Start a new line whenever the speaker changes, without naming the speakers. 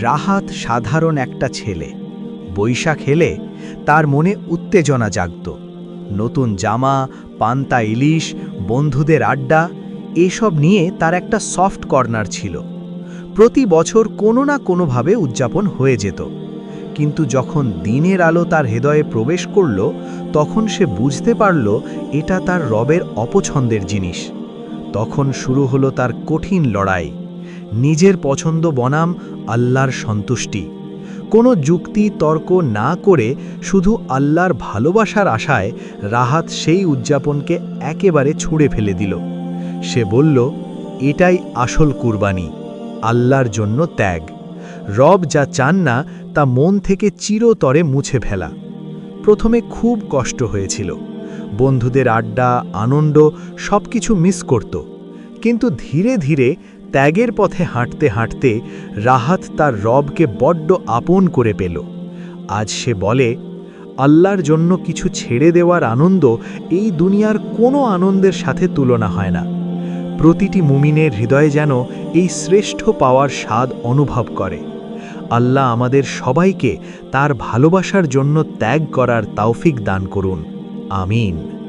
রাহাত সাধারণ একটা ছেলে। বৈশাখ এলে তার মনে উত্তেজনা জাগত। নতুন জামা, পান্তা ইলিশ, বন্ধুদের আড্ডা, এসব নিয়ে তার একটা সফট কর্নার ছিল। প্রতি বছর কোনো না কোনোভাবে উদযাপন হয়ে যেত। কিন্তু যখন দিনের আলো তার হৃদয়ে প্রবেশ করল, তখন সে বুঝতে পারল এটা তার রবের অপছন্দের জিনিস। তখন শুরু হলো তার কঠিন লড়াই। নিজের পছন্দ বনাম আল্লাহর সন্তুষ্টি। কোনো যুক্তি তর্ক না করে শুধু আল্লাহর ভালোবাসার আশায় রাহাত সেই উদযাপনকে একেবারে ছুঁড়ে ফেলে দিল। সে বলল, এটাই আসল কুরবানি, আল্লাহর জন্য ত্যাগ। রব যা চান না তা মন থেকে চিরতরে মুছে ফেলা। প্রথমে খুব কষ্ট হয়েছিল। বন্ধুদের আড্ডা, আনন্দ সবকিছু মিস করত। কিন্তু ধীরে ধীরে ত্যাগের পথে হাঁটতে হাঁটতে রাহাত তার রবকে বড্ড আপন করে পেল। আজ সে বলে, আল্লাহর জন্য কিছু ছেড়ে দেওয়ার আনন্দ এই দুনিয়ার কোনো আনন্দের সাথে তুলনা হয় না। প্রতিটি মুমিনের হৃদয়ে যেন এই শ্রেষ্ঠ পাওয়ার স্বাদ অনুভব করে। আল্লাহ আমাদের সবাইকে তার ভালোবাসার জন্য ত্যাগ করার তৌফিক দান করুন। আমিন।